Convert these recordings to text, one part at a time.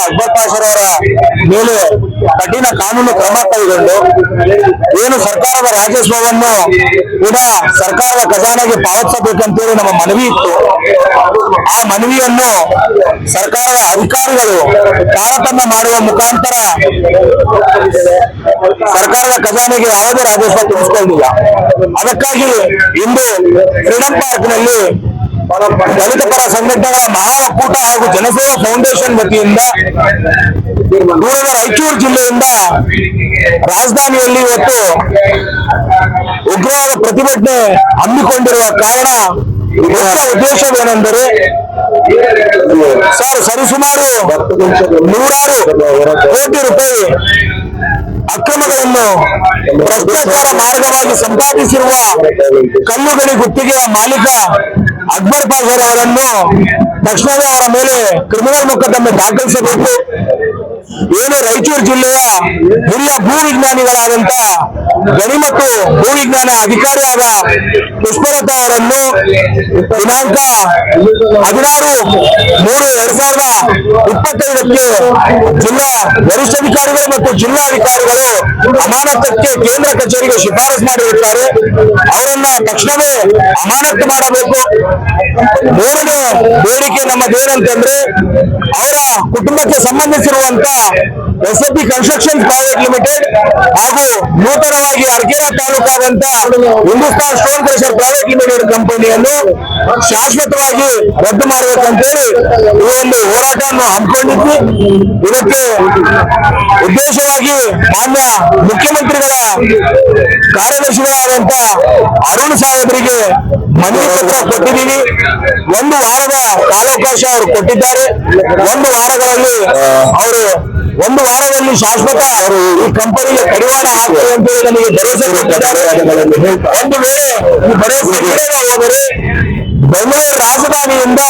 ಅಕ್ಬರ್ ಪಾಷರವರ ಮೇಲೆ ಕಠಿಣ ಕಾನೂನು ಕ್ರಮ ಕೈಗೊಂಡು ಏನು ಸರ್ಕಾರದ ರಾಜಸ್ವವನ್ನು ಕೂಡ ಸರ್ಕಾರದ ಖಜಾನೆಗೆ ಪಾವತಿಸಬೇಕಂತೇಳಿ ನಮ್ಮ ಮನವಿ ಇತ್ತು. ಆ ಮನವಿಯನ್ನು ಸರ್ಕಾರದ ಅಧಿಕಾರಿಗಳು ತಾರತಮ್ಯ ಮಾಡುವ ಮುಖಾಂತರ ಸರ್ಕಾರದ ಖಜಾನೆಗೆ ಯಾವುದೇ ರಾಜಸ್ವ ತುಂಬಿಸಿಕೊಂಡಿಲ್ಲ. ಅದಕ್ಕಾಗಿ ಇಂದು ಫ್ರೀಡಂ ಪಾರ್ಕ್ ನಲ್ಲಿ ದಲಿತ ಪರ ಸಂಘಟನೆಗಳ ಮಹಾ ಒಕ್ಕೂಟ ಹಾಗೂ ಜನಸೇವಾ ಫೌಂಡೇಶನ್ ವತಿಯಿಂದ ದೂರದ ರಾಯಚೂರು ಜಿಲ್ಲೆಯಿಂದ ರಾಜಧಾನಿಯಲ್ಲಿ ಇವತ್ತು ಉಗ್ರವಾದ ಪ್ರತಿಭಟನೆ ಹಮ್ಮಿಕೊಂಡಿರುವ ಕಾರಣ ಮುಖ್ಯ ಉದ್ದೇಶವೇನೆಂದರೆ ಸರಿಸುಮಾರು 100 ಕೋಟಿ ರೂಪಾಯಿ ಅಕ್ರಮಗಳನ್ನು ಭ್ರಷ್ಟಾಚಾರ ಮಾರ್ಗವಾಗಿ ಸಂಪಾದಿಸಿರುವ ಕಲ್ಲುಗಣಿ ಗುತ್ತಿಗೆಯ ಮಾಲೀಕ ಅಕ್ಬರ್ ಪಾಷರ್ ಅವರನ್ನು ತಕ್ಷಣವೇ ಅವರ ಮೇಲೆ ಕ್ರಿಮಿನಲ್ ಮೊಕದ್ದಮೆ ದಾಖಲಿಸಬೇಕು. ಏನು ರಾಯಚೂರು ಜಿಲ್ಲೆಯ ಹಿರಿಯ ಭೂ ವಿಜ್ಞಾನಿಗಳಾದಂತ ಗಣಿ ಮತ್ತು ಭೂ ವಿಜ್ಞಾನ ಅಧಿಕಾರಿಯಾದ ಪುಷ್ಪಲತಾ ಅವರನ್ನು ದಿನಾಂಕ 16/3/2025ಕ್ಕೆ ಜಿಲ್ಲಾ ವರಿಷ್ಠಾಧಿಕಾರಿಗಳು ಮತ್ತು ಜಿಲ್ಲಾಧಿಕಾರಿಗಳು ಅಮಾನತಕ್ಕೆ ಕೇಂದ್ರ ಕಚೇರಿಗೆ ಶಿಫಾರಸು ಮಾಡಿರುತ್ತಾರೆ. ಅವರನ್ನ ತಕ್ಷಣವೇ ಅಮಾನತು ಮಾಡಬೇಕು. ಮೂರನೇ ಬೇಡಿಕೆ ನಮ್ಮದೇನಂತಂದ್ರೆ ಅವರ ಕುಟುಂಬಕ್ಕೆ ಸಂಬಂಧಿಸಿರುವಂತ SFB ಕನ್ಸ್ಟ್ರಕ್ಷನ್ ಪ್ರೈವೇಟ್ ಲಿಮಿಟೆಡ್ ಹಾಗೂ ನೂತನವಾಗಿ ಅರಕೆರೆ ತಾಲೂಕಾದಂತ Hindustan stone crusher private limited ಕಂಪನಿಯನ್ನು ಶಾಶ್ವತವಾಗಿ ರದ್ದು ಮಾಡಬೇಕಂತೇಳಿ ಈ ಒಂದು ಹೋರಾಟವನ್ನು ಹಮ್ಮಿಕೊಂಡಿದ್ವಿ. ಇದಕ್ಕೆ ಉದ್ದೇಶವಾಗಿ ಮಾನ್ಯ ಮುಖ್ಯಮಂತ್ರಿಗಳ ಕಾರ್ಯದರ್ಶಿಗಳಾದಂತ ಅರುಣ್ ಸಾಹೇಬರಿಗೆ ಮನವಿ ಪತ್ರ ಕೊಟ್ಟಿದ್ದೀವಿ. 1 ವಾರದ ಕಾಲಾವಕಾಶ ಅವರು ಕೊಟ್ಟಿದ್ದಾರೆ. 1 ವಾರದಲ್ಲಿ ಶಾಶ್ವತ ಈ ಕಂಪನಿಗೆ ಕಡಿವಾಣ ಹಾಕ್ತೇವೆ ಅಂತ ಹೇಳಿ ನನಗೆ ಭರವಸೆ ಕೊಟ್ಟಿದ್ದಾರೆ. ಒಂದು ವೇಳೆ ಈ ಭರವಸೆ ನೀಡದೆ ಹೋದರೆ ಬೆಂಗಳೂರು ರಾಜಧಾನಿಯಿಂದ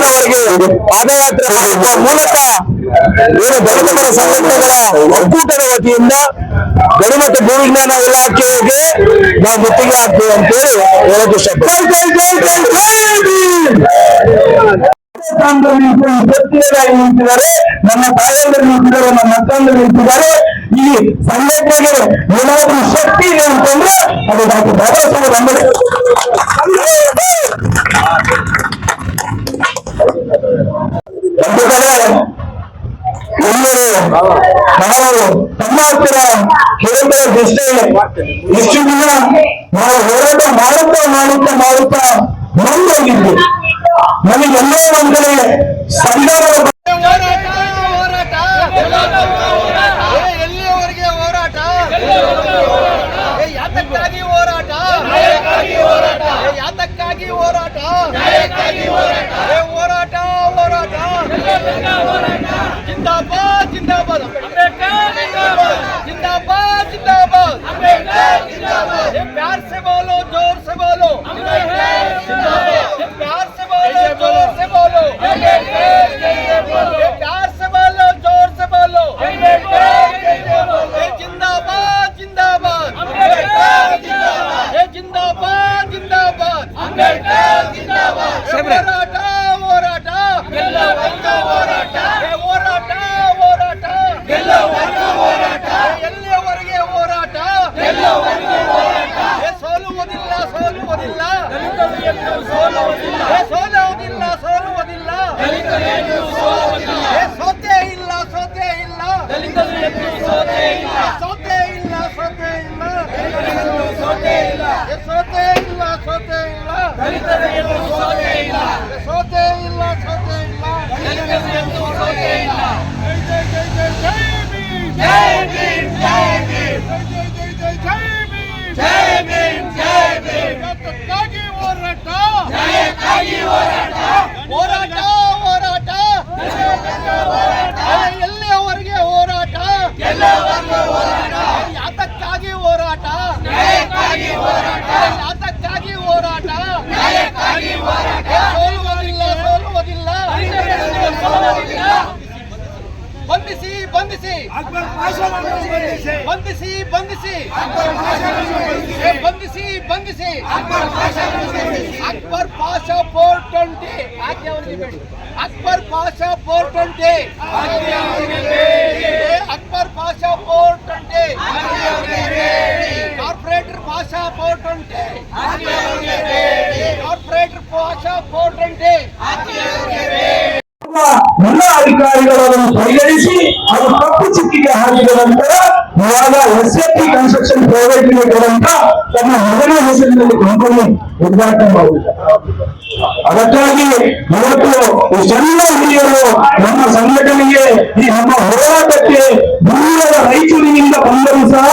ವರೆಗೆ ಪಾದಯಾತ್ರೆ ಮಾಡುವ ಮೂಲಕ ಏನು ದಲಿತ ಪರ ಸಂಘಟನೆಗಳ ಒಕ್ಕೂಟದ ವತಿಯಿಂದ ಗಣಿ ಮತ್ತು ಭೂ ವಿಜ್ಞಾನ ಇಲಾಖೆಗೆ ನಾವು ಮುತ್ತಿಗೆ ಹಾಕ್ತೇವೆ ಅಂತೇಳಿ ಹೇಳಕ್ಕೆ ಇಷ್ಟಪಡ್ತೀವಿ. ನಿಂತಿದ್ದಾರೆ, ನಮ್ಮ ತಾಯಂದರು ನಿಂತಿದ್ದಾರೆ, ನಮ್ಮ ಅಕ್ಕಂದರು ನಿಂತಿದ್ದಾರೆ. ಈ ಸಂಘಟನೆಗೆ ಏನಾದ್ರೂ ಶಕ್ತಿ ಇದೆ ಅಂತಂದ್ರೆ ಅದು ಡಾಕ್ಟರ್ ಬಾಬಾ ಸಾಹೇಬ್ ಅಂಬೇಡ್ಕರ್. ಎಲ್ಲರೂ ನಾವು ತಮ್ಮ ಹತ್ತಿರ ಕೇಳ್ತಾ ದೃಷ್ಟಿ ಇಷ್ಟು ದಿನ ನಾವು ಹೋರಾಟ ಮಾಡುತ್ತಾ ಮುಂದೋಗಿದ್ವಿ. ನಮಗೆಲ್ಲೋ ಒಂದ್ ಕಡೆ ಸಂಘರ್ಷ ಎಲ್ಲಿಯವರೆಗೆ ಹೋರಾಟ, ಯಾತಕ್ಕಾಗಿ ಹೋರಾಟ, ಯಾತಕ್ಕಾಗಿ ಹೋರಾಟ, ಹೋರಾಟ ಹೋರಾಟ जिंदाबाद जिंदाबाद जिंदाबाद जिंदाबाद ये प्यार से बोलो, जोर से बोलो, ये प्यार से बोलो, जोर से बोलो, ये प्यार से बोलो, जोर से बोलो, ये जिंदाबाद जिंदाबाद, ये जिंदाबाद जिंदाबाद, होराಟ ಹೋರಾಟ ಹೋರಾಟ ಹೋರಾಟ ಹೋರಾಟ ಎಲ್ಲಿಯವರೆಗೆ ಹೋರಾಟ, ಸೋಲುವುದಿಲ್ಲ ಸೋಲುವುದಿಲ್ಲ ಸೋಲುವುದಿಲ್ಲ ಸೋಲುವುದಿಲ್ಲ, ಸೋತೆ ಇಲ್ಲ ಸೋತೆ ಇಲ್ಲ ಸೋತೆ ಇಲ್ಲ ಸೋತೆ ಇಲ್ಲ ಸೋತೆ ಇಲ್ಲ ಸೋತೆ ಇಲ್ಲ ಸೋತೆ ಇಲ್ಲ ಸೋತೆ ಇಲ್ಲ ಸೋತೆ ಇಲ್ಲ ಸೋತೆ ಇಲ್ಲ ಜೈ ಭೀಮ್ ಜೈ ಭೀಮ್ ಜೈ ಭೀಮ್ ಜೈ ಭೀಮ್ ಜೈ ಭೀಮ್ ಯಾತಕ್ಕಾಗಿ ಹೋರಾಟ, ಹೋರಾಟ ಹೋರಾಟ ಎಲ್ಲಿಯವರೆಗೆ ಹೋರಾಟ, ಯಾತಕ್ಕಾಗಿ ಹೋರಾಟ, ಯಾತಕ್ಕಾಗಿ ಹೋರಾಟ, ಸೋಲುವುದಿಲ್ಲ ಸೋಲುವುದಿಲ್ಲ, ಬಂಧಿಸಿ ಬಂಧಿಸಿ ಅಕ್ಬರ್ ಪಾಷಾವನ್ನು ಬಂಧಿಸಿ ಬಂಧಿಸಿ ಬಂಧಿಸಿ ಅಕ್ಬರ್ ಪಾಷಾವನ್ನು ಬಂಧಿಸಿ ಬಂಧಿಸಿ ಬಂಧಿಸಿ ಅಕ್ಬರ್ ಪಾಷಾವನ್ನು ಬಂಧಿಸಿ ಅಕ್ಬರ್ ಪಾಷಾ 420 ಆಕೆ ಅವರಿಗೆ ಬೇಡಿ ಅಕ್ಬರ್ ಪಾಷಾ 420 ಆಕೆ ಅವರಿಗೆ ಬೇಡಿ ಅಕ್ಬರ್ ಪಾಷಾ 420 ಆಕೆ ಅವರಿಗೆ ಬೇಡಿ ಕಾರ್ಪೊರೇಟರ್ ಪಾಷಾ 420 ಆಕೆ ಅವರಿಗೆ ಬೇಡಿ ಕಾರ್ಪೊರೇಟರ್ ಪಾಷಾ 420 ಆಕೆ ಅವರಿಗೆ ಬೇಡಿ ಎಲ್ಲ ಅಧಿಕಾರಿಗಳು ಅದನ್ನು ಪರಿಗಣಿಸಿ ಅದು ತಪ್ಪು ಚಿಕ್ಕಿಗೆ ಹಾಕಿದ ನಂತರ ಇವಾಗ SFP ಕನ್ಸ್ಟ್ರಕ್ಷನ್ ಪ್ರೈವೇಟ್ ಲಿಮಿಟೆಡ್ ಅಂತ ತನ್ನ ಮೊದಲನೇ ಹೆಸರಿನಲ್ಲಿ ಕಂಪನಿ ಉದ್ಘಾಟನೆ ಮಾಡಿದೆ. ಅದಕ್ಕಾಗಿ ಇವತ್ತು ಇಷ್ಟೆಲ್ಲ ಹಿರಿಯರು ನಮ್ಮ ಸಂಘಟನೆಗೆ ಈ ನಮ್ಮ ಹೋರಾಟಕ್ಕೆ ದೂರದ ರೈತರಿನಿಂದ ಬಂದರೂ ಸಹ